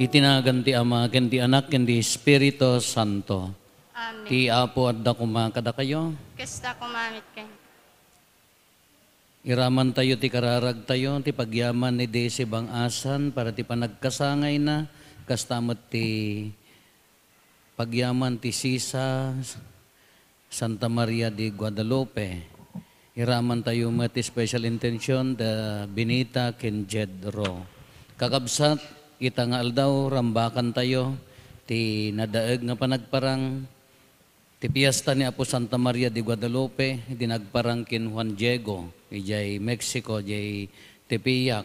Itinagan ti Ama, ken ti Anak, ken ti Espiritu Santo. Amen. Ti Apo adda kumakada kayo. Kasta kumamit kayo. Iraman tayo ti kararag tayo, ti pagyaman ni Desi Bangasan, para ti panagkasangay na, kastamot ti pagyaman ti Sisa, Santa Maria de Guadalupe. Iraman tayo ti special intention, the Benita ken Jedro. Kakabsat, kita nga aldaw, rambakan tayo, ti nadaeg nga panagparang, ti piyesta ni Apo Santa Maria de Guadalupe, dinagparang kin Juan Diego, ijay Mexico, ijay Tepiak.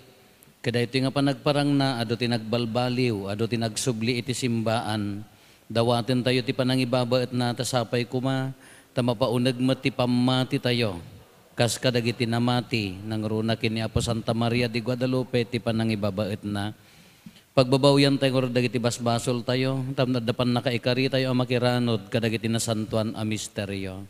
Kada ito nga panagparang na, ado tinagbalbaliw, ado tinagsubli iti simbaan. Dawatin tayo ti panangibabaet na tasapay kuma, tamapaunag mati pamati tayo. Kas kadagiti namati, nang runakin ni Apo Santa Maria de Guadalupe, ti panangibabaet na. Pagbabawyan tayo dagiti basbasol tayo, tamnadapan na kaikari tayo ang makiranod kadagiti na santuan a misteryo.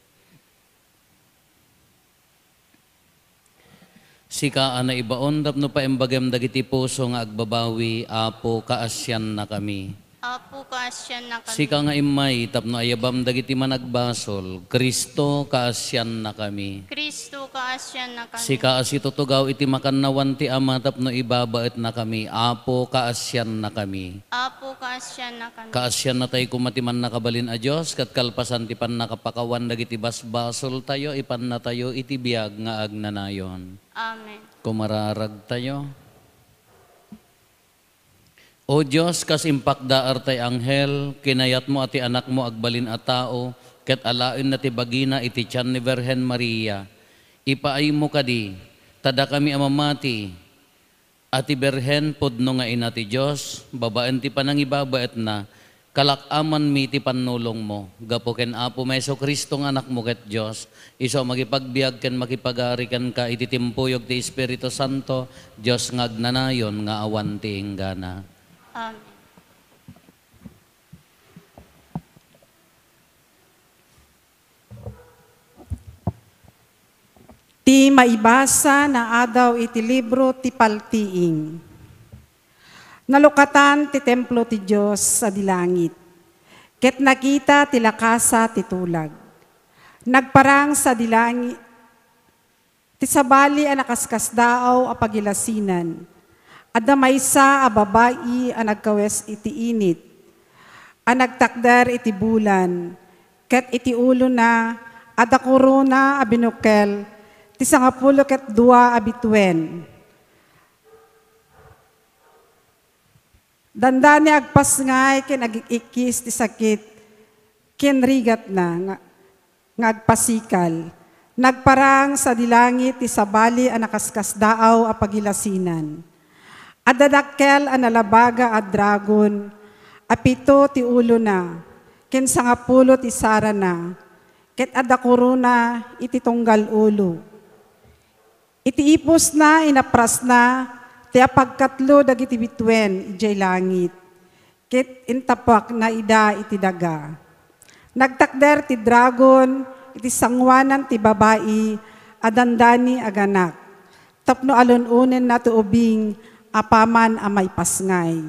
Sika na ibaon tapno pa embagem dagiti puso nga agbabawi, Apo kaasyan na kami. Apo kaasyan na kami. Sika nga imay tapno ayabam dagiti managbasol, Kristo kaasyan na kami. Kristo kaasyan na kami. Sika asitutugaw iti makannawan ti Ama tapno ibabaet na kami, Apo kaasyan na kami. Apo kaasyan na kami. Kaasyan na tayo kumatiman nakabalin a Diyos, kat kalpasan ti pan nakapakawan dagiti basbasol tayo, ipan na tayo iti biyag nga agnanayon. Amen. Kumararag tayo. O Diyos, kas impakdaar tay anghel, kinayat mo ati anak mo agbalin a tao, ket alain na ti bagina iti tiyan ni Virgen Maria. Ipaay mo kadi, tada kami amamati, ati Virgen pudno nga ina ti Diyos, babaen ti panangibabaet na, kalakaman mi ti panulong mo. Gapo ken Apo Meso Kristo nga anak mo ket Diyos, iso magipagbiag ken makipagari ken ka iti timpuyog ti Espiritu Santo, Diyos nga agnanayon nga awan ti inggana. Amen. Ti maibasa na adaw iti libro ti paltiing. Nalukatan ti templo ti Diyos sa dilangit. Ket nakita ti lakasa ti tulag. Nagparang sa dilangit. Ti sabali a nakaskas daaw a pagilasinan. Adda maysa a babae a nagkawes iti init. A nagtakder iti bulan. Ket iti ulo na adda korona a binukel. Ti 12 a bituin. Dandani agpas ngay ken agikis ti sakit ken rigat na nga agpasikal. Nagparang sa dilangit ti sabali a nakaskas daaw a pagilasinan. Adadakkel a nalabaga a dragon, apito ti ulo na, ken 10 ti sara na, ket adda korona iti tunggal ulo. Iti ipos na inapras na, ti apagkatlo dagiti bituen ijay langit, ket intapak na ida iti daga. Nagtakder ti dragon, iti sangwanan ti babae, adandani aganak, tapno alununen na ti ubing, apaman a may pasngay.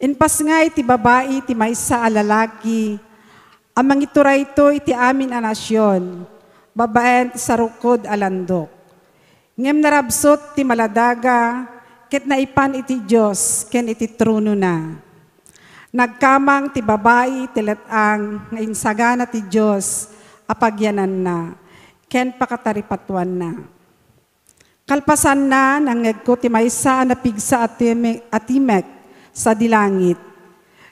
In pasngay ti babae ti maysa a lalaki, amang ituray ito iti amin a nasyon, babaen ti sarukod a landok. Ngem narabsot ti maladaga, ket naipan iti Diyos, ken iti trono na. Nagkamang ti babae ti letang, nga insagana ti Diyos, apagyanan na, ken pakataripatuan na. Kalpasan na nangeg ko ti maysa na pigsa atimek sa dilangit.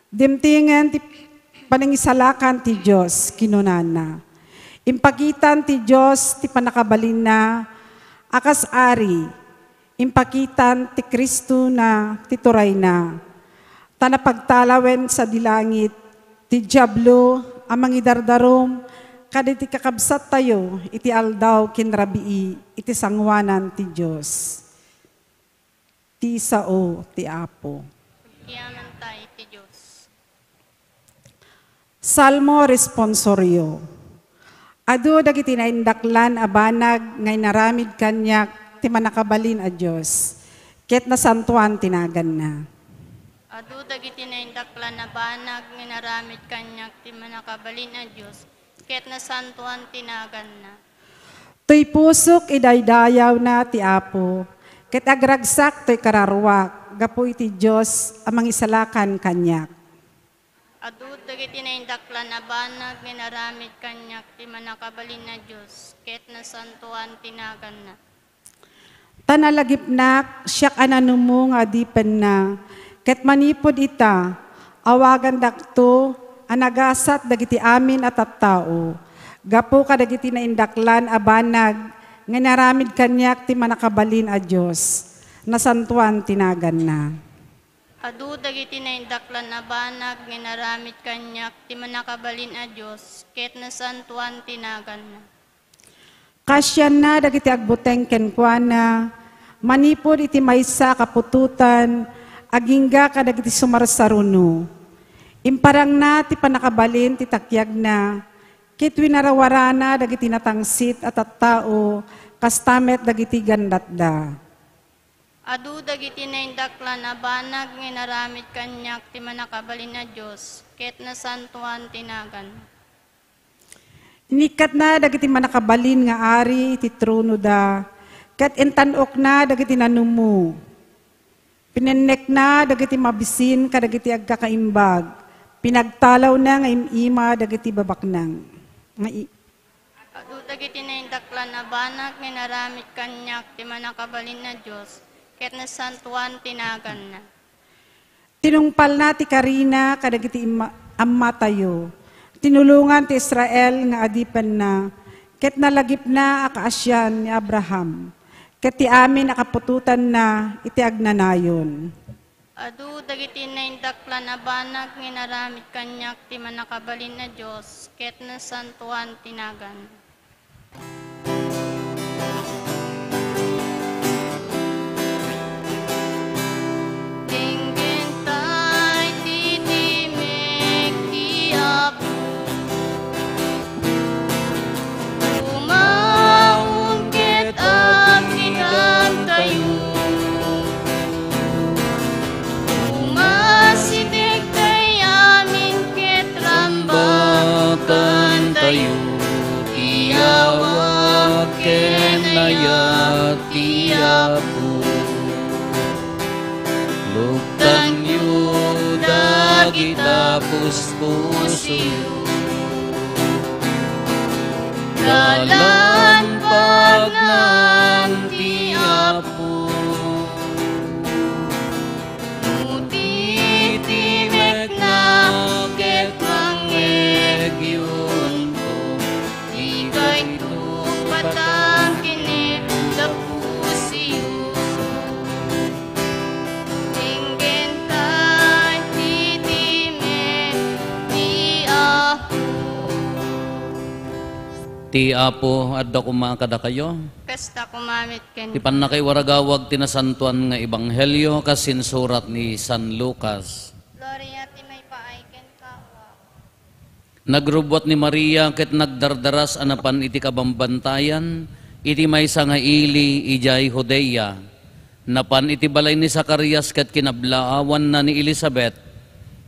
Dimtingen ti panangisalakan ti Diyos kinunana. Impakitan ti Diyos ti panakabalin na akas ari. Impakitan ti Kristo na tituray na. Tanapagtalawen sa dilangit ti Diablo amang idardarom kaditi kakabsat tayo, iti aldaw kinrabii, iti sangwanan ti Diyos. Ti sao, ti Apo. Kiyaman tayo ti Diyos. Salmo responsorio. Adu dagiti naindaklan abanag ngay naramid kanyak ti manakabalin a Diyos. Ket nasantuan tinagan na. Adu dagiti naindaklan na banag nginaramid kanyak ti manakabalin a Diyos, ket na santuan tinagan na. To'y pusok idaydayaw na ti Apo, ket agragsak to'y kararwak, gapu iti Diyos amang isalakan kanyak. Adu dagiti naindaklan na banag nginaramid kanyak ti manakabalin a Diyos, ket na santuan tinagan na. Tanalagipnak, siyak ananumo nga dipen na, ket manipod ita, awagan dakto, anagasat dagiti amin at tattao, gapu kadagiti na indaklan abanag, nga naramid kanyak ti manakabalin a Diyos, nasantuan tinagan na. Adu dagiti naindaklan na banag nginaramid kanyak ti manakabalin a Diyos, ket na santuan tinagan na. Kasyan na dagiti agbuteng kenkwana, manipod iti maysa kapututan, agingga kadagiti sumarsaruno. Imparang na ti panakabalin ti takyag na, kit winarawarana dagiti natangsit at tattao, kastamet dagiti gandatda. Adu dagiti naindaklan na banag nginaramid kanyak ti manakabalin na Diyos, ket na santuan tinagan. Inikat na dagiti manakabalin nga ari iti trono da, ket entanok na dagiti nanumu. Pinennek na dagiti mabisin kadagiti agkakaimbag, pinagtalaw na nga imima dagiti babaknang. Adu dagiti naindaklan na banag nginaramid kanyak ti manakabalin na Diyos, ket na santuan tinagan na. Tinungpal na ti Karina kadagiti amma tayo. Tinulungan ti Israel nga adipan na, ket nalagip na akaasyan ni Abraham. Ket ti amin nakapututan na iti agnanayon. Adu dagiti naindaklan na banag nginaramid kanyak ti manakabalin na Diyos, ket na santuan tinagan. Tinggen tay titimek ti Apo, umaon ket agnihan tayo. Umasitig kay amin ket rambatan tayo, iawag ken ayat ti Apo. Lugtan yu dagita puspusiyo, dalan pagnan ti Apo. Mutitimek na ket mangegyon ko, ikay tupatang kini lapusiyo. Tinggen tay titimek ti Apo. Ti Apo, adda kumakada kayo. Kasta kumamit ken. Ti panakay waragawag tinasantuan nga ebanghelyo kasin surat ni San Lucas. Gloria ti may paay ken kawa. Nagrubwat ni Maria ket nagdardaras anapan iti kabambantayan, iti maysa nga ili ijay Judea. Napan iti balay ni Zacarias ket kinablaawan na ni Elizabeth.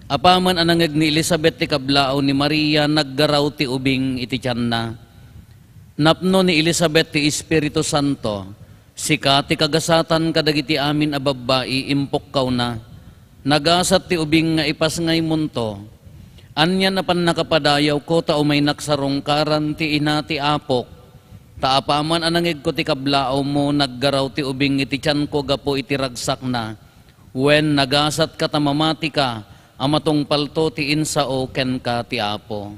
Apaman anangeg ni Elizabeth ti kablaaw ni Maria, naggaraw ti ubing iti tiyan na. Napno ni Elizabeth ti Espiritu Santo, sika ti kagasatan kadagiti amin a babbai impok na. Nagasat ti ubing nga ipas ngay munto. Anya na pan nakapadayaw ko ta umay naksarongkaran ti ina ti apok. Taapaman anangeg ko ti kablaaw mo, naggaraw ti ubing iti tiyan ko gapo iti ragsak na. Wen nagasat ka tamamati ka, amatong palto ti insao ken ka ti apo.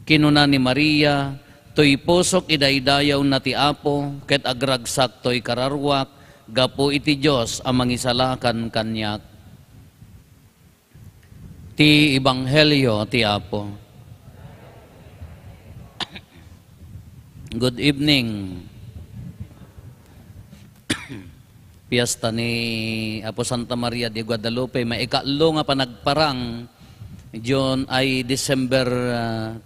Kinuna ni Maria, to'y pusok idaydayaw na ti Apo, ket agragsak to'y kararwak, gapo iti Diyos amang isalakan kanyak. Ti Ebanghelyo ti Apo. Good evening. Piyesta ni Apo Santa Maria de Guadalupe, may ikatlo nga panagparang, John ay December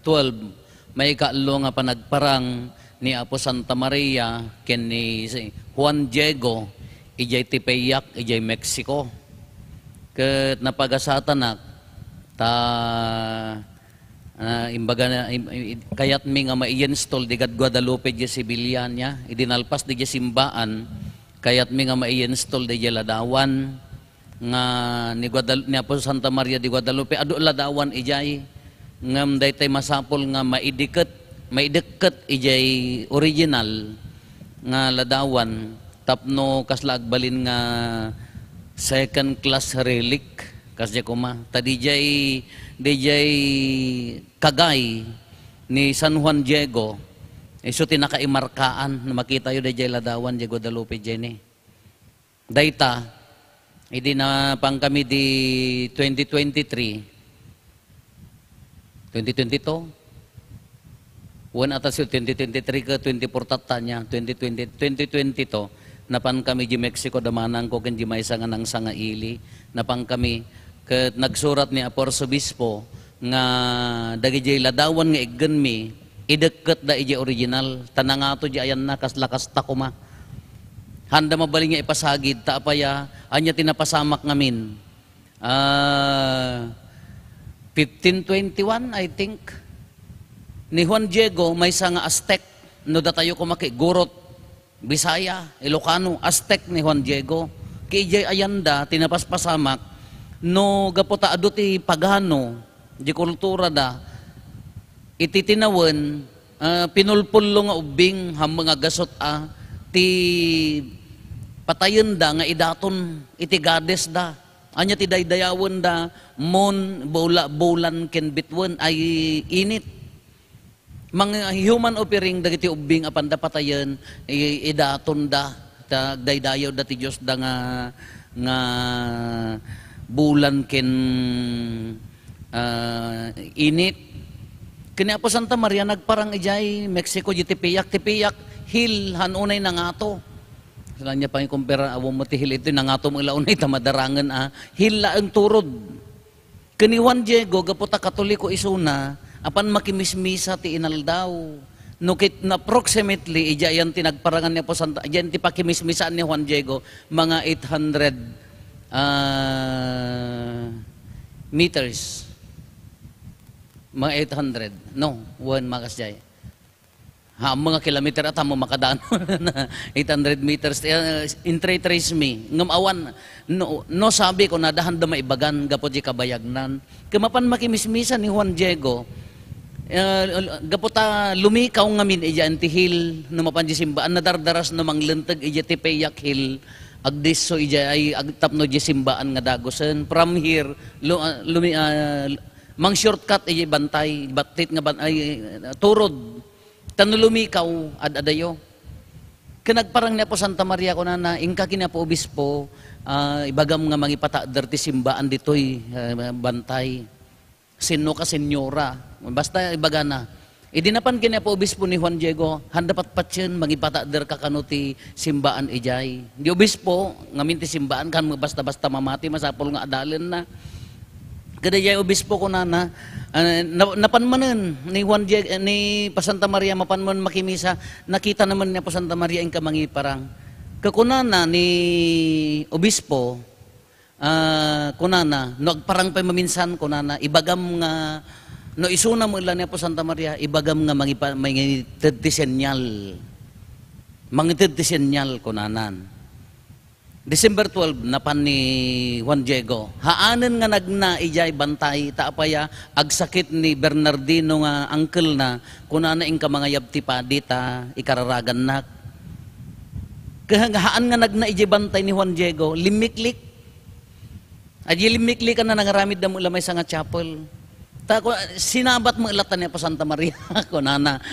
12, may ikatlo nga panagparang ni Apo Santa Maria ken ni Juan Diego ijay Tepeyac ijay Mexico. ket napagasatanak ta imbaga na kayat mi nga ma-install di Guadalupe di Sibilian niya idinalpas di simbaan kayat mi nga ma-install di Ladawan nga ni Guadalupe ni Apo Santa Maria di Guadalupe adu Ladawan ijay ngam daytay masapol nga maideket ijay original nga Ladawan tapno kasla agbalin nga second class relic kasya kuma tadi DJ Kagay ni San Juan Diego iso tinakaimarkaan na makita yun DJ Ladawan di Guadalupe Jenny dayta idi na pang kami di 2022 wan atas 2023 ke 24 tatanya 2020 to napan kami di Mexico damanang ko ken di may sanga nang sanga ili napang kami ket nagsurat ni Aposobispo nga dagiti Ladawan nga iggen mi ideket da iji original tanangato di ayan na kaslakas ta kuma handa mabaling nga ipasagid ta apaya anya tinapasamak ngamin 1521 I think ni Juan Diego may sanga Aztec no datayo kumaki Gurot Bisaya Ilocano Aztec ni Juan Diego kay ayanda tinapaspasamak no gapota adu ti pagano di kultura da ititinawen pinulpullo nga ubing ham mga gasot ti patayen da nga idaton iti gades da anya ti daydayawon da mon bulan ken bitwen ay init mga human offering dagiti ubing apan da patayen idaton da daydayaw da ti Dios da nga bulan ken init kini Apo Santa Maria nagparang ijay Mexico di tipiyak hil hanunay nangato sala niya pang kumpara awong mo ti hil ito nangato mo ilaunay tamadarangan hil laeng turod kini Juan Diego gaputa Katoliko isuna apan makimismisa ti inaldaw nukit na approximately ijayan tinagparangan niya po Santa ijayan ti pakimismisaan ni Juan Diego mga 800 meters mga 800 no one makasjay mga kilometer at mo makadaan na 800 meters in trace me ngam awan no sabi ko na dahan da maibagan gapod di kabayagnan kamapan makimismisan ni Juan Diego gapota lumikaw ngamin ija antihil no mapanji simbaan nadardaras no manglenteg ija ti Peyak Hill agdis so ija ay agtapno di simbaan nga dagosen from here mang shortcut ija bantay batit nga turod tanulumikaw adayo kanagparang niya po Santa Maria ko na ingka kina po obispo ibagam nga mangipatader ti simbaan ditoy bantay sino ka senyora basta ibaga na idinapan kina po obispo ni Juan Diego handa patpatyen mangipatader ka kano ti simbaan ijay di obispo ngamin ti simbaan kan basta-basta mamati masapol nga adalen na kada jay obispo ko na napanmanen ni Juan Diego ni pa Santa Maria mapanman makimisa nakita naman niya po Santa Maria ing kamangiparang kakunana ni obispo kunana no agparang pa maminsan kunana ibagam nga no isuna mo ilan niya po Santa Maria ibagam nga mangitid ti senyal kunanan December 12 napan ni Juan Diego haanen nga nagna ijay bantay taapaya agsakit ni Bernardino nga uncle na kunana ing kamangayab ti padita ikararagan nak haan nga nagna ijay bantay ni Juan Diego limiklik aji limiklik na nangaramid na mo lamay sa nga chapel sinabat mo ilatan niya po Santa Maria kunana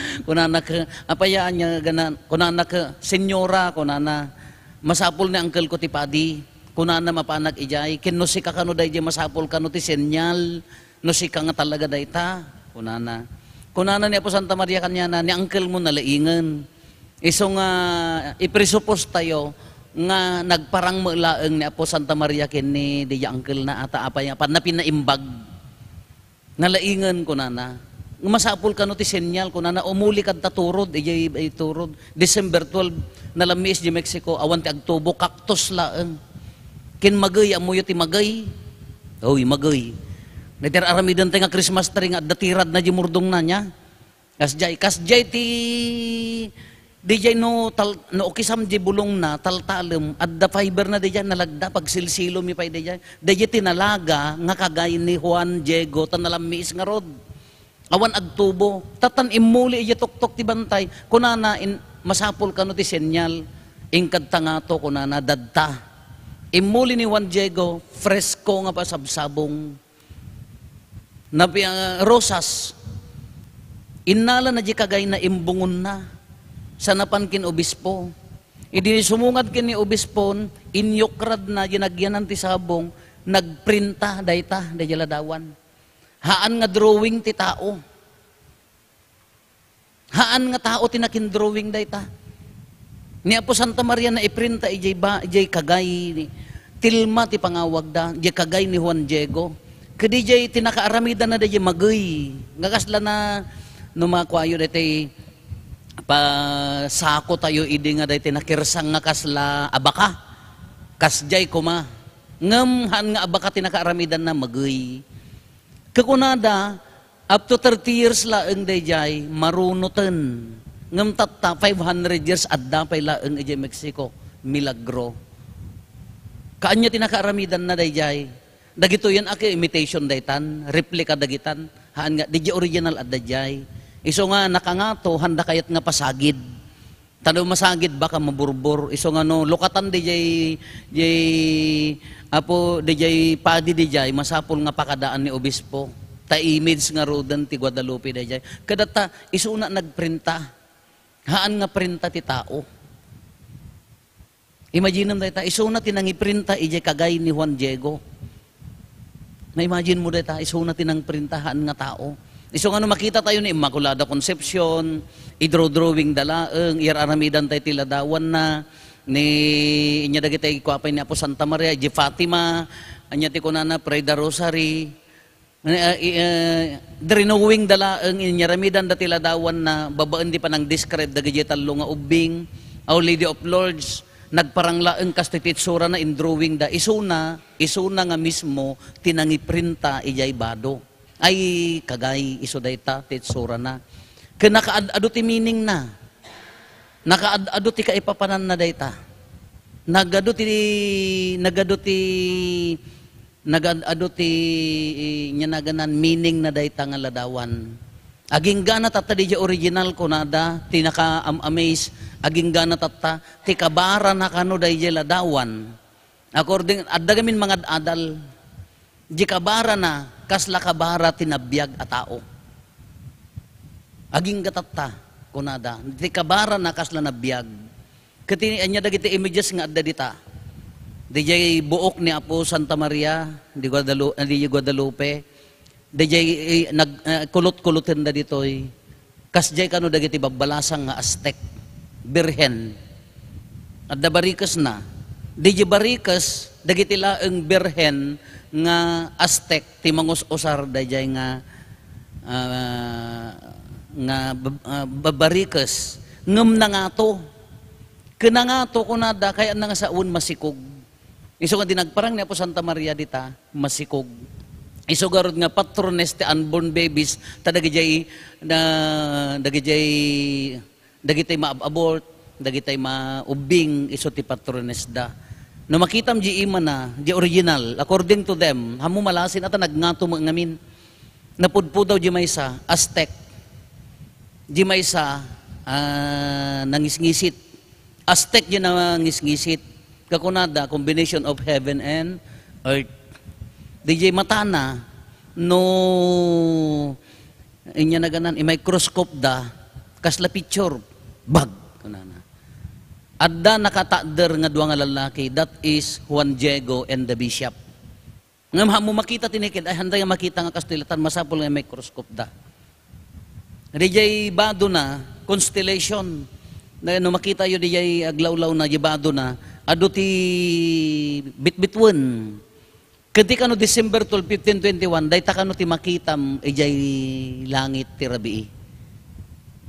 ka apayaan niya ganan kunana ka senyora kunana masapol ni uncle ko ti padi kunana mapanag ijay ken no sika kano dayjay masapol kano ti senyal no sika nga talaga dayta kunana niya po Santa Maria kanya na ni uncle mo nalaingan iso nga ipresupos tayo nga nagparang maulaeng ni Apo Santa Maria ken ni di uncle na ata apay apan na pinaimbag nalaingan kunana masapol kano ti senyal kunana umuli kad taturod ijay turod December 12 nalamis di Mexico awan ti agtubo cactus laeng ken magay amuyo ti magay Oy, magay. Natir aramidan tayo nga Christmas tree nga datirad na di murdong na niya. Kasjay di jay no okisam di bulong na taltalem adda fiber na di jay nalagda pag silsilo mi pay di jay tinalaga nga kagay ni Juan Diego tanalamiis nga rod. Awan agtubo tatan imuli iya tuktok ti bantay kunana masapol kano ti senyal ingkad tangato kunana dadta. Imuli ni Juan Diego fresco nga pa sabsabong na rosas. Innala na di kagay na imbungon na sa napankin obispo. Idi sumungad kin ni obispon, inyokrad na ginagyanan ti sabong, nagprinta dayta, dayjala dawan. Haan nga drawing ti tao. Haan nga tao tinakin drawing dayta. Ni Apo Santa Maria na iprinta ijay kagay tilma ti pangawag da, ijay kagay ni Juan Diego. Kadi jay tinakaaramida na dayjay magay. Ngagasla na numakwayo daytay pa sako tayo idi nga daytay nakirsang nga kasla abaka. Kasjay kuma. Ngem han nga abaka tinakaaramidan na magay. Kakunada up to 30 years laeng dayjay marunuten. Ngem tatta 500 years adda pay laeng ijay Mexico. Milagro. Kaanya tinakaaramidan na dayjay. Dagito yan aki imitation daytan, replika dagitan. Haan nga di original adda jay. Iso nga nakangato handa kayat nga pasagid. Tanaw masagid baka maburbor. Iso nga no lukatan di jay apo di jay padi di jay masapol nga pakadaan ni obispo. Ta image nga rodan ti Guadalupe di jay. Kadata iso na nagprinta. Haan nga printa ti tao. Imagine mo dayta iso na tinangi printa ijay kagay ni Juan Diego. Na-imagine mo dayta iso na tinang printahan nga tao. Iso nga no makita tayo ni Immaculada Concepcion, idro-drawing dalaeng, iraramidan tayo tiladawan na, ni inya dagitay kuapay ni Apo Santa Maria, di Fatima, anya ti kunana Pray the Rosary, drinowing dalaeng, inyaramidan da tiladawan na, babaan di pa nang describe dagiti talo nga ubing, Our Lady of Lords, nagparanglaeng kastititsura na in drawing da, isuna nga mismo, tinangiprinta ijay bado. Ay kagay iso dayta titsura na. Ken nakaad-ado ti meaning na. Nakaad-ado ti kaipapanan na dayta. Nagado ti nyanaganan meaning na dayta nga ladawan. Aging gana tata di original ko nada tinaka-amaze aging gana tata ti kabara na kano dayjay ladawan. According adda gamin mga adal di kabara na kasla kabara tinabiyag a tao. Aging gatatta kunada. Di kabara na kasla nabiyag. Kati anya dagiti images nga adda dita. Dijay buok ni Apo Santa Maria di Guadalupe. Dijay kulot-kuloten da ditoy. Kasjay kano dagiti babbalasang nga Aztec. Birhen. Adda barikas na. Dijay barikas dagiti laeng birhen nga Aztec ti mangus-usar dayjay nga babarikas ngem nangato kenangato kunada kaya nga saun masikog iso nga dinagparang ni Apo Santa Maria dita masikog iso garod nga patrones ti unborn babies ta dagijay maabort dagitay maubing iso ti patrones da. No makitam di ima na, di original, according to them, hamu malasin ata nagngato mo ngamin. Napudpudaw di maysa, Aztec. Di maysa, nangisngisit. Aztec di nangisngisit. Kakunada, combination of heaven and earth. Di matana, no, inya na ganan, i-microscope da, kasla picture, bag. Kunana. Adda nakatader nga duwa nga lalaki, that is Juan Diego and the bishop. Ngam mo makita tinikid, ay handa nga makita nga kastilatan, masapol nga microscope da. Dijay bado na, constellation, na no makita yun dijay aglawlaw na, bado na, ado ti bitbitwen. Kati kano December 12, 1521, dayta kano ti makitam, ijay langit ti rabii.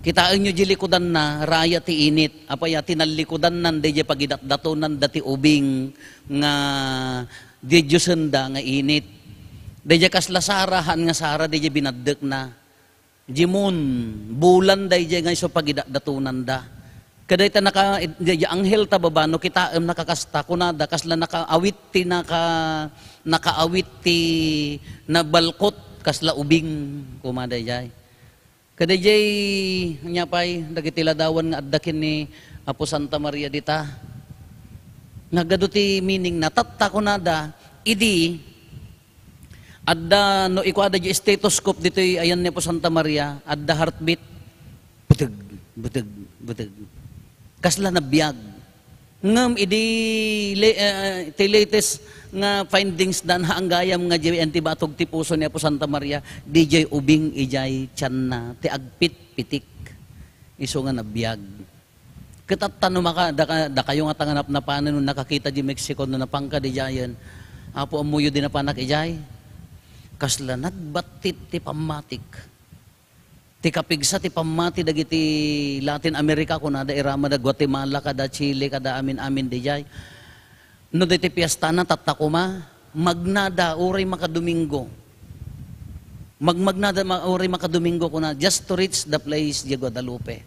Kitaan nyo likudan na, raya ti init, apaya tinalikudan nan, di pagidat-datonan dati ubing nga di Diyosenda nga init. Dayjay kasla sarahan nga sara, dayjay binadek na. Jimon, bulan dayjay nga iso pagidatunan da. Kaday ta dayjay anghel ta babano kita nakakasta kunada kasla nakaawit ti nakaawit ti na balkot kasla ubing kumadayjay. Kadayjay nya pay dagiti ladawan nga addakin ni Apo Santa Maria dita. Nagado ti meaning na tatta kunada idi adda no iko adda di stethoscope dito ayan ni Apo Santa Maria adda heartbeat buteg buteg buteg kasla na biyag ngem idi ti latest nga findings dan haang gayam nga JNT batog ti puso ni Apo Santa Maria DJ ubing ijay tiyan na ti agpit pitik iso nga nabiyag ketat tano maka da kayo nga tanganap na paano nung nakakita di Mexico no napangka di jayan apo amuyo din na panak ijay kasla nagbatit ti pamatik ti kapigsa ti pamati dagiti Latin America kunada irama da Guatemala kada Chile kada amin dijay no diti piyesta na tatakuma magnada uray makadomingo magnada uray makadomingo kuna just to reach the place di Guadalupe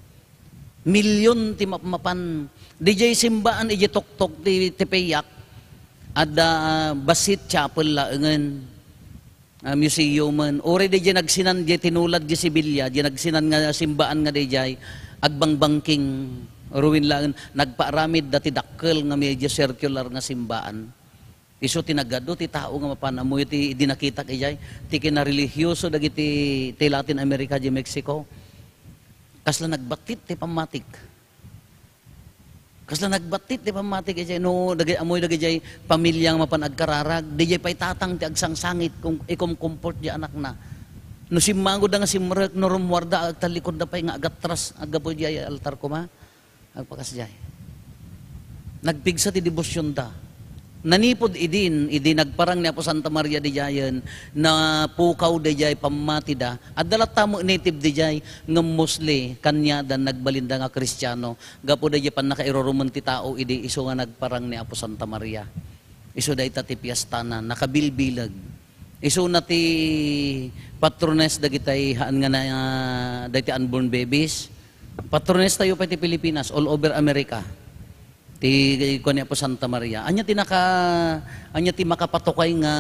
milyon ti mapan dijay simbaan iji tuktok ti Tepeyac ada Basit Chapel laengen museum man. Ore di dyan nagsinan di tinulad di Sibilya, di nagsinan nga simbaan nga di jay, agbangbangking ruin lang, nagpaaramid dati dakkel nga medyo circular nga simbaan. Iso tinagado, ti tao nga mapanamoy, ti dinakita kay jay, ti kinarelihiyoso dagiti ti Latin America di Mexico. Kasla nagbatit ti pamatik. Kasla nagbatit ti pamatik ijay no amoy dagiti pamilyang mapanagkararag dijay pay tatang ti agsangsangit kung ikom comfort di anak na no simmango da nga simrek no rumwarda ag talikod da pay nga agatras agapo di altar ko ma agpakasjay nagpigsa ti debosyon da nanipod idi nagparang ni Apo Santa Maria di jayan na pukaw di jay pamati da at dalat tamo native di jay nga Musli kanya dan nagbalinda nga Kristiyano gapo di jay pan nakairoruman ti tao idi iso nga nagparang ni Apo Santa Maria iso da ita ti piyastana nakabilbilag iso na ti patrones dagitay haan nga na dagiti unborn babies patrones tayo pa ti Pilipinas all over America ti kuan ni Apo Santa Maria anya ti makapatukay nga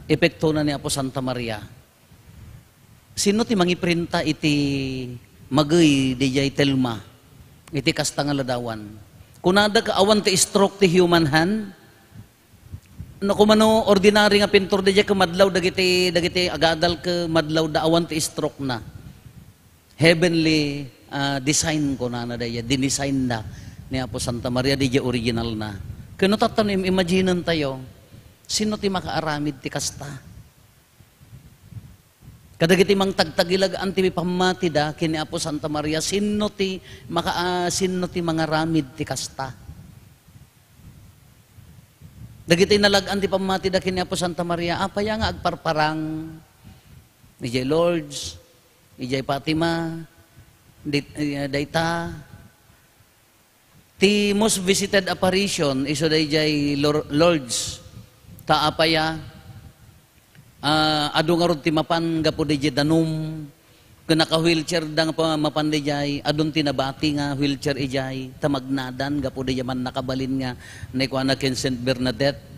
epekto na ni Apo Santa Maria sino ti mangiprinta iti magay dijay telma iti kasta nga ladawan kunada ka awan ti stroke ti human hand no kumano ordinary nga pintor dijay kumadlaw dagiti agadal ka madlaw da awan ti stroke na heavenly design ko na daya dinesign na ni Apo Santa Maria di original na. Kano tatanim imaginean tayo, sino ti makaaramid ti kasta? Kadagiti mang tagtagilagaan ti pamati da kini Apo Santa Maria, sino ti mangaramid ti kasta? Dagiti nalagaan ti pamati da kini Apo Santa Maria, apaya nga agparparang ijay Lourdes, ijay Fatima, dayta ti most visited apparition iso dayjay Lourdes taapaya adu nga rod ti mapan gapo dayjay danum ken naka-wheelchair dang mapan dayjay adun ti nabati nga wheelchair ijay tamagnadan gapo dayjay man nakabalin nga naikuana ken Saint Bernadette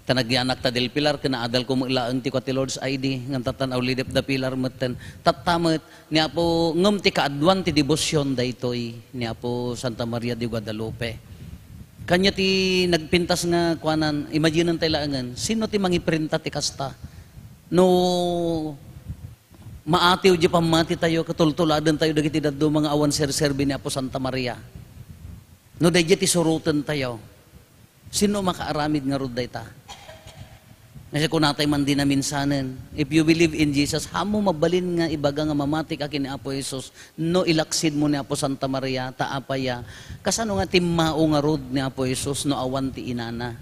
tanagyanak ta del Pilar kinaadal ko mo ilaang ti ti Lord's ID ngam tatanaw lidep da Pilar metten tattamet ni Apo ngem ti kaadwan ti debosyon daytoy ni Apo Santa Maria de Guadalupe kanya ti nagpintas nga kuanan imaginean tay laangan sino ti mangiprinta ti kasta no maatiw di pamati tayo katultuladen tayo dagiti daddo mga awan serserbi ni Apo Santa Maria no dayjay ti suruten tayo sino makaaramid nga rod dayta kasi kung natay man din na minsanen, if you believe in Jesus, hamo mabalin nga ibaga nga mamati ka kini Apo Jesus, no ilaksid mo ni Apo Santa Maria, taapaya, kasano nga timmao nga rod ni Apo Jesus, no awan ti inana.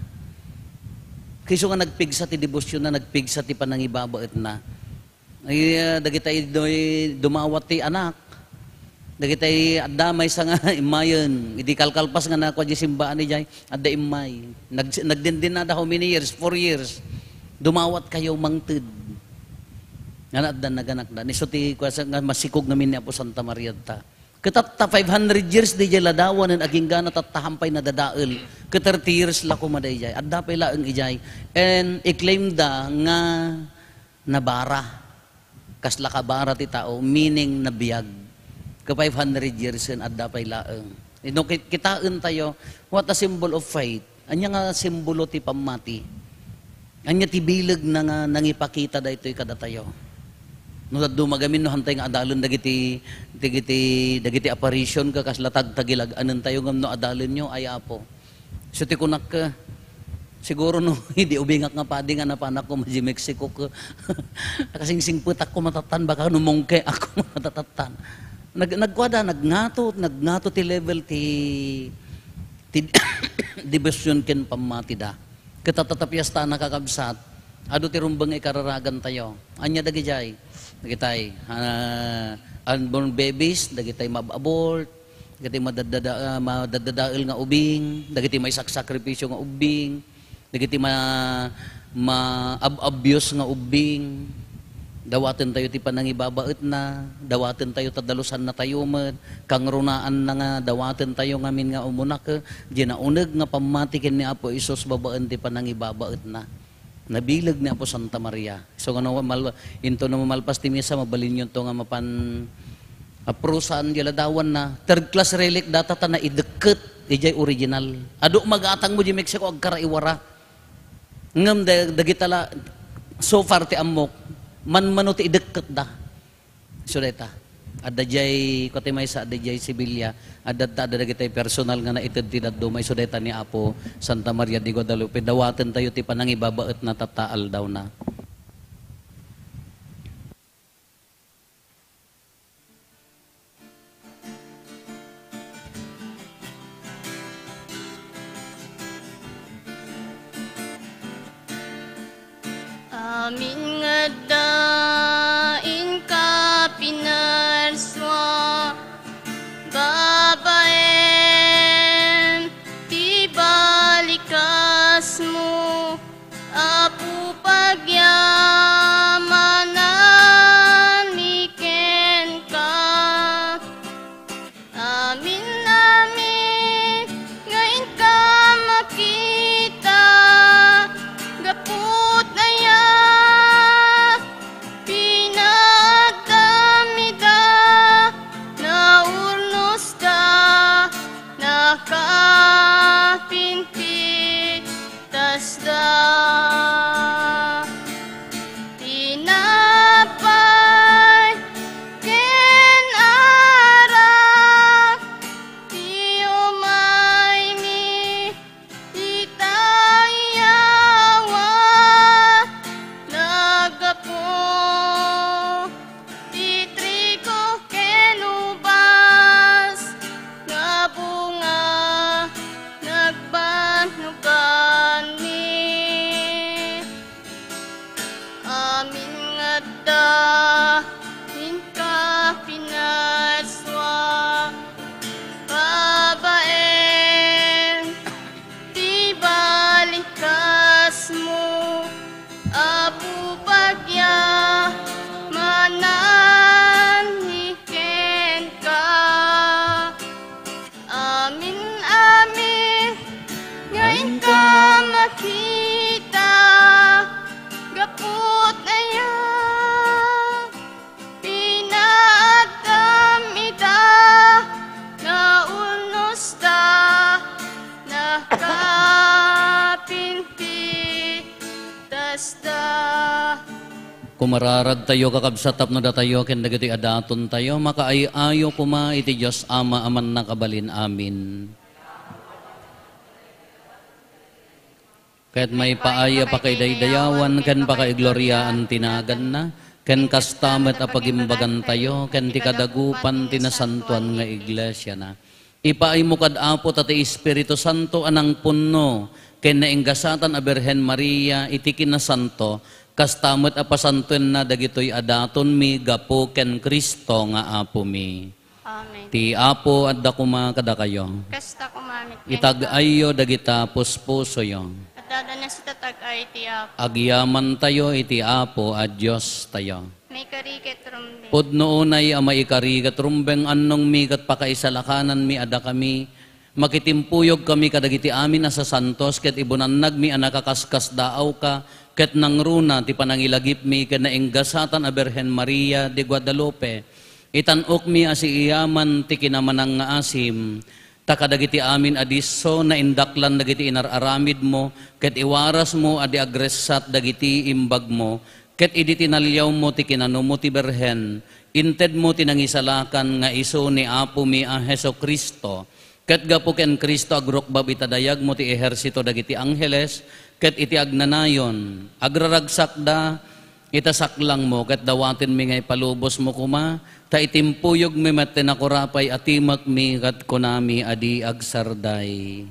Kayso nga nagpigsa ti debosyon na, nagpigsa ti panangibabaet na. Ay, dagitay dumawat ti anak, dagitay adamay sa nga imayon, hindi kalkalpas nga na kwa di simbaan ni jay, adda imay. Nagdindin na da how many years? 4 years. Dumawat kayo mangted. Nga naaddan naganakdan. Iso ti nga masikog namin ni Apo Santa Maria ta. Katatta 500 years di jay ladawan ang aging gana tatahampay na dadael. 30 years la ko maday jay. Adda pay laeng ijay. And i-claim da nga nabara. Kasla ka bara ti tao, meaning nabiyag. Ka 500 years and adda pay laeng. No, kitaan tayo, what a symbol of faith. Anya nga simbolo ti pamati. Anya ti bilag na nga nangipakita da ito'y kada tayo. No, dumagamin no hantay nga adalon dagiti apparition ka kaslatag tagilag anan tayo ngam no adalon nyo ay Apo. So ti kunak ka, siguro no, hindi ubingak nga padi nga napanak ko maji Mexico ko. Kasing putak ko matatan, baka numungke ako matatatan. Nagkwada, nagngato ti level ti dibesyon ken pamati da. Katatapyas ta nakakabsat, ado ti rumbang ikararagan tayo. Anya dagijay, dagitay, unborn babies, dagitay mababort, dagitay madadadael nga ubing, dagitay may sakripisyo nga ubing, dagitay ma-abuse nga ubing, dawaten tayo ti panangibabaet na, dawaten tayo tadalusan na tayo med, kang runaan na nga, dawaten tayo ngamin nga umunak, ginaunag nga pamatikin ni Apo Isos babaan ti panangibabaet na. Nabilag ni Apo Santa Maria. So nga into na mamalpas ti misa, mabalin yun to nga mapan aprusaan yaladawan na. Third class relic data ta na ideket, ijay original. Ado magatang mo di Mexico, agkaraiwara. Ngam dagitala, so far ti amok, man ti ideket da. So data, adajay kote may sa adajay Sibilya, adagitay personal nga na ited ti daddo may so data ni Apo Santa Maria de Guadalupe. Dawaten tayo ti panangibabaet na tataal daw na. Amin nga dain ka pinarswa, babaen, ti balikas mo, Apo pagyamanan, iken ka. Amin, amin, ngayon ka makita, gaput na yan, pinagdamida, naurnos da, nakapinti, tas da. Tinapay, ken arak, umay mi, itayawan, nagapo, titrigo ken ubas, nga bunga, nagbanugan ni. Amin nga dahin ka pinarswa, babaen, ti balikas mo, Apo pagyamanan, iken ka. Amin, amin, ngayon ka makita, gaput na yan, pinagdamida, naulnos da, nakapinti, tas da. Kumararag tayo kakabsatap no datayo ken dagiti adaton tayo makaayo kuma iti Dios Ama aman nakabalin amin. Ket may paaya pa kay daydayawan ken pa kay gloryaan tinagan na ken kastamet a pagimbagan tayo ken ti kadagupan tinasantuan nga iglesia na. Ipaay mo kad Apo tati Espiritu Santo anang punno ken nainggasatan a Birhen Maria iti kinasanto kastamet a pasantuen na dagitoy adaton mi gapo ken Kristo nga Apo mi. Amen. Ti Apo adda kuma kada kayo. Kasta kumamit. Itag-ayo dagita puspuso yo. At At dada na si tatag ay iti Apo. Agyaman tayo iti Apo a Diyos tayo. May kariket rumbe. Pudno unay ama ikarigat rumbeng annong migat pakaisalakanan mi ada kami. Makitimpuyog kami kadagiti amin asa santos ket ibunannag mi anakakaskas daaw ka ket nangruna ti panangilagip mi ket naenggasatan a Birhen Maria de Guadalupe. Itanok mi asi iyaman ti kinamanang nga asim. Takadagiti amin adiso na indaklan dagiti inararamid mo ket iwaras mo adi agresat dagiti imbag mo ket idi tinalyaw mo ti kinano mo ti Birhen. Inted mo tinangisalakan nga iso ni Apo mi a Heso Kristo. Ket gapu ken Kristo agrukbab itadayag mo ti ehersito dagiti angheles ket iti agnanayon agraragsak da itasaklang mo ket dawaten mi ngay palubos mo kuma ta itimpuyog mi met tinakurapay atimak mi ket kunami adi agsarday.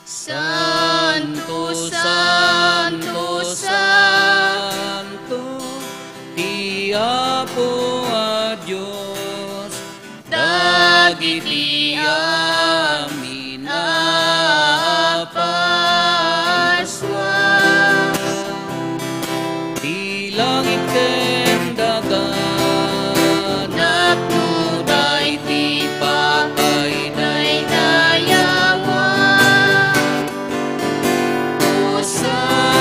Santo, Santo, Santo, Apo a Diyos, dagiti amin a paswa. Di langit ken dagat, Napno dayti pakay daydayawan. Usana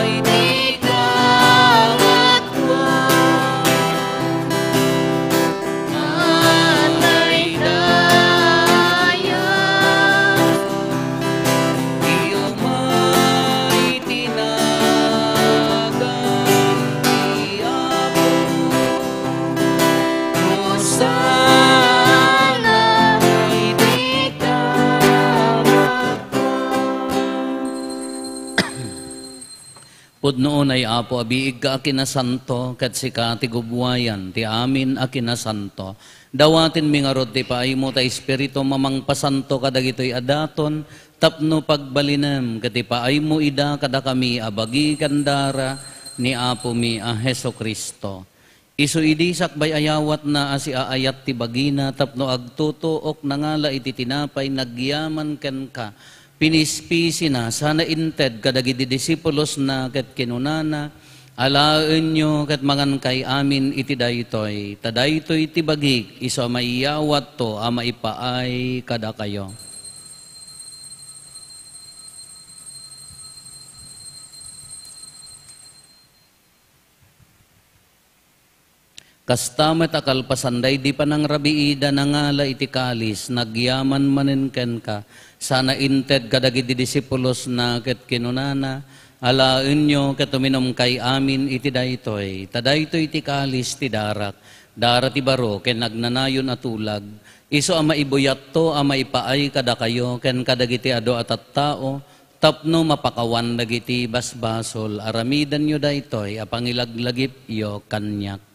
iti kamatwa. Matay dayan. iyo may tinagan, di Apo. Usana iti Pudnoon ay Apo, abiig ka akinasanto, kat sika ti gubwayan, ti amin akinasanto. Dawatin mi nga rod ti paay mo ta espiritu mamang pasanto kadagitoy adaton, tapno pagbalinem, kat ti paay mo ida kada kami abagi kandara ni Apo mi a Heso Kristo. Isu idi sakbay ayawat na asi aayat ti bagina, tapno agtutuok nangala iti tinapay nagyaman ken ka. Pinispisi na, sana inted kadagiti disipulos na ket kinunana, alaen nyo ket mangan kay amin iti daytoy. Tadaytoy ti bagik, iso maiyawat to, ama ipaay kada kayo. Kastamet akalpasanday di pa nang rabiida nangala iti kalis, nagyaman manen ken ka, sana inted kadagiti disipulos na ket kinunana, alaen nyo ket uminom kay amin iti daytoy. Tadaytoy ti kalis ti darak, dara ti baro ken nagnanayon atulag, iso ama ibuyat to, ama ipaay kada kayo, ken kadagiti ado at tao, tapno mapakawan dagiti basbasol, aramidan nyo daytoy, apangilaglagip yo kanyak.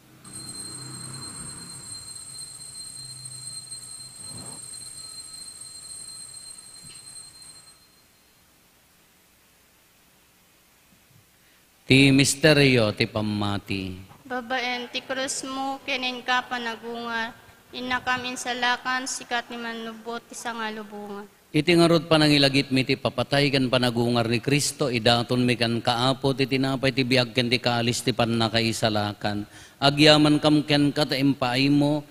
Ti misteryo ti pamati. Babaen, ti krus mo, kinin ka panagunga, inakamin salakan, sikat ni manubot, isang alubunga. Iti nga rod panangilagip mi ti papatay kan panagungar ni Kristo, idaton mi kan kaapo, ti tinapay ti biag ken ti kalis ti panakaisalakan. Agyaman kam ken ka ta impaay mo,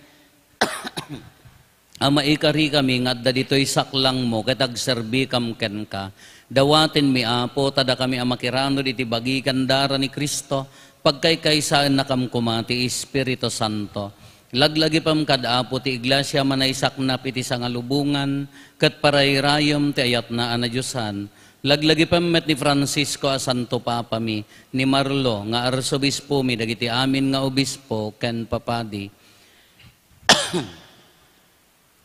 ama ikari kami ngadda ditoy saklang mo, ket agserbi kam ken ka. Dawatin mi Apo, tada kami amakirano iti bagikan dara ni Kristo, pagkaykaysaan na kam kumati Espiritu Santo. Laglagi pam kad Apo ti iglesia manaysaknap iti sangalubungan, ket parayrayom ti ayat na anadyosan. Laglagi pam met ni Francisco a Santo Papa mi, ni Marlo nga arsobispo mi, dagiti amin nga obispo ken papadi.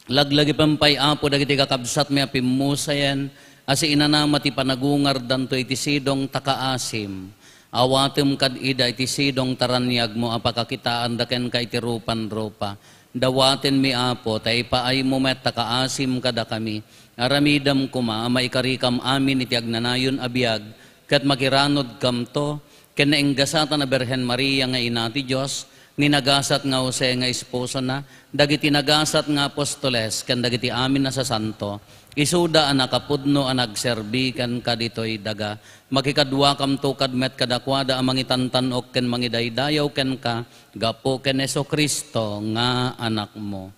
Laglagi pam pay Apo dagiti kakabsat mi apimusayan, asi inanama ti panagungar danto iti sidong takaasim. Awatem kad ida iti sidong taranyag mo apakakitaan daken ka iti rupan-rupa. Dawaten mi Apo, tay paay mo met takaasim kada kami. Aramidam kuma, maikarikam amin iti agnanayon abiyag, kat makiranod kam to, ken nainggasatan na Birhen Maria nga ina ti Diyos, Ninagasat nga Jose nga esposa na, dagiti nagasat nga apostoles, kan dagiti amin na sa santo, isuda ang nakapudno ang nagserbi kan kaditoy daga, makikadwa kam to kadmet kadakwada ang mangitantanok ken mangidaydayaw ken ka, gapo ken Heso Kristo nga anak mo.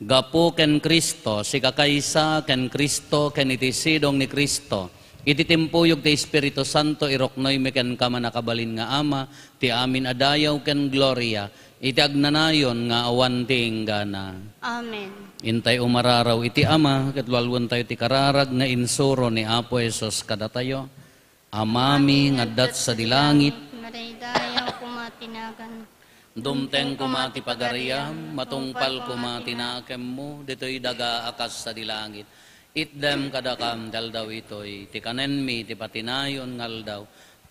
Gapo ken Kristo, si kakaysa ken Kristo, ken itisidong ni Kristo, ititimpuyog ti Espiritu Santo, iroknoy mi ken kama nakabalin nga ama, ti amin adayaw ken gloria, iti agnanayon nga awan ti inggana. Amen. Intay umararaw iti ama, katwalwan tayo ti kararag nga insuro ni Apo Esos kadatayo. Amami ngaddat sa dilangit, Maraydayaw kumatinagan. dumteng kumati pagariyam, matungpal kumati nakem mo, dito'y daga akas sa dilangit. Itdem kadakam daldaw ito'y, ti kanen mi, ti patinayon ngal daw,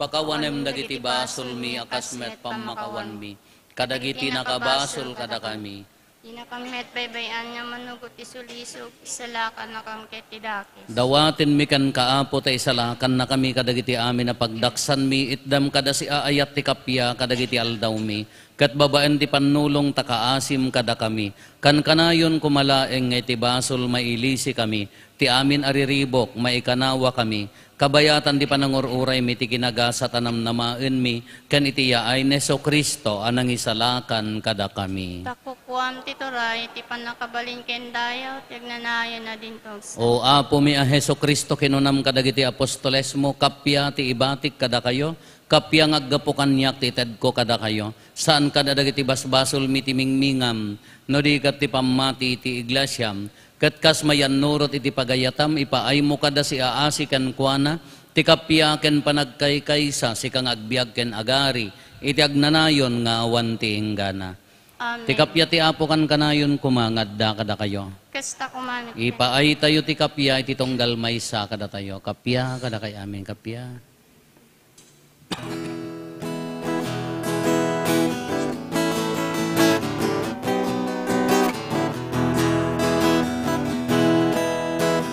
pakawanem dagiti basol mi, akas met pamakawan mi, kadagiti nakabasol kadakami. Dinakamet baybayan nga manugot isulisog, isalakan na kang ketidakis. Dawatin mi kan kaapo ta isalakan na kami kadagiti amin na pagdaksan mi, itdam kada si aayat ti kapya kadagiti aldaw mi, kat babaan ti panulong takaasim kada kami, kan kanayon kumalaeng nga ti basol mailisi kami, ti amin ariribok maikanawa kami, kabayatan di panangururay mi ti kinagasat anam namaen mi, kan iti yaay Heso Kristo anang isalakan kada kami. Takukuam tituray, ti panakabalin ken dayaw, tiagnanayan na din togs. O apo mi a Heso Kristo kinunam kadagiti apostoles mo, kapya ti ibatik kada kayo, kapya ngaggapo kanyak ti ted ko kada kayo, saan kada dagiti basbasol mi ti mingmingam, no di kat ti pamati ti iglesyam, kat kas mayan nurot iti pagayatam, ipaay mo kada si aasi ken kuana, ti kapya ken panagkaykaysa, si kang agbiag ken agari, iti agnanayon nga awan ti inggana. Amen. Ti kapya ti apo kan kanayon kumangadda kada kayo. Kasta kumamit. Ipaay tayo ti kapya, iti tonggal maysa kada tayo. Kapya kada kay amin, kapya.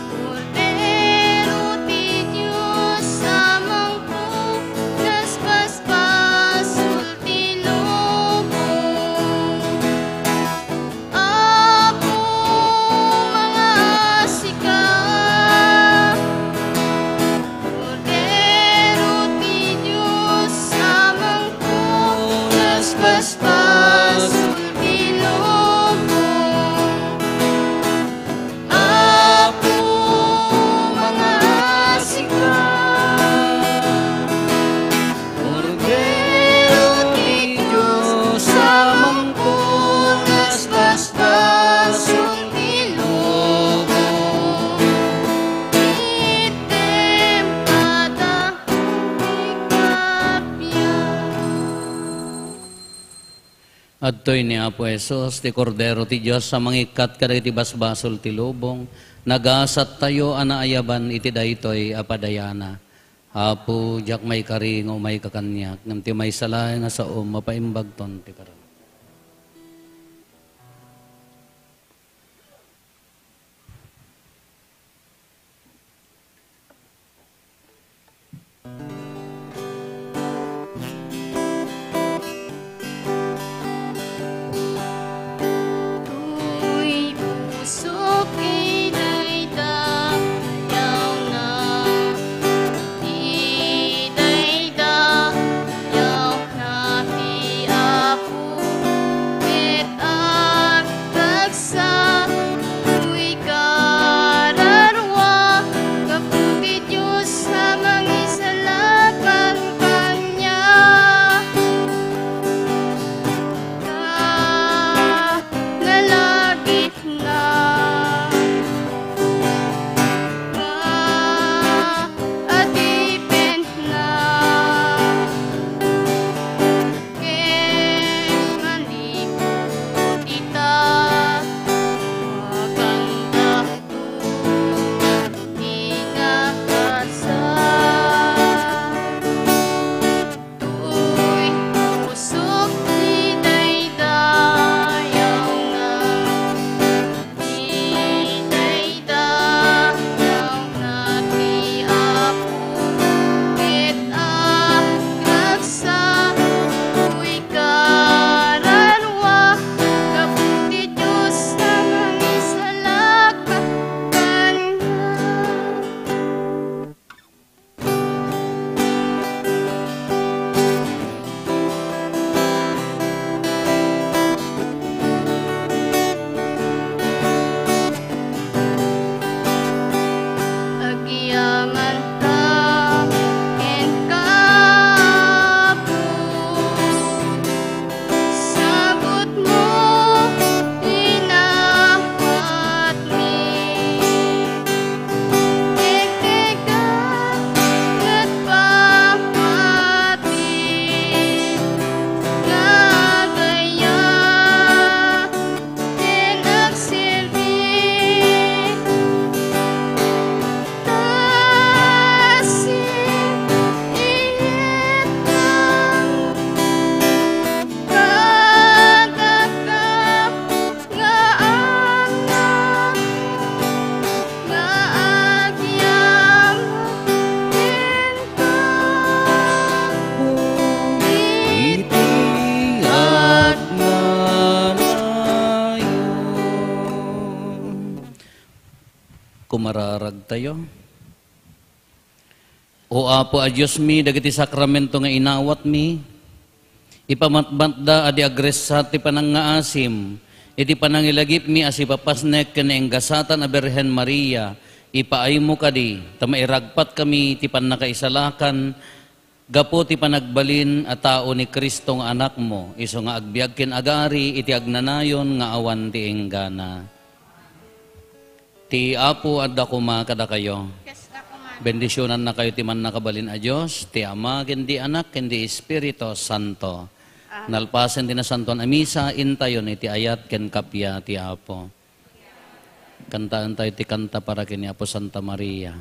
Cordero ti Diyos sa mangkok, nasbasbasul ti lubong. Apo mga asika, Cordero ti Diyos sa mangkok, nasbasbasul ti lubong. Apo mga asika, Cordero ti Diyos sa mangkok, nasbasbasul ti lubong. Item kada ikapya. Adtoy ni Apo Esos, ti Kordero ti Diyos, sa mangikat kadagiti basbasol ti lubong, nagasat tayo anaayaban iti daytoy apadayana. Apo, jak may karingo, may kakanyak, ngam ti may salay nga sa mapaimbag ton ti karan. Tuy pusok idayda, yaw na idayda, yaw na ti Apo kumararag tayo. O Apo a Diyos mi, dagiti sakramento nga inawat mi, ipamatbantda adi agresat ti panangaasim, iti panangilagip mi as ipapasnek kanaenggasatan a Berhen Maria, ipaay mo kadi, tamairagpat kami ti panakaisalakan, gapo ti panagbalin a tao ni Kristong anak mo, iso nga agbiag ken agari, iti agnanayon nga awan ti enggana. Ti Apo adda kuma kada kayo. Kes ako man. Bendisyonan na kayo ti man nakabalin a Diyos, ti Ama, ken di Anak, ken di Espiritu Santo. Nalpasen din na santon amisa, intayon iti ayat ken kapya ti Apo. Kantaan tayo ti kanta para kini Apo Santa Maria.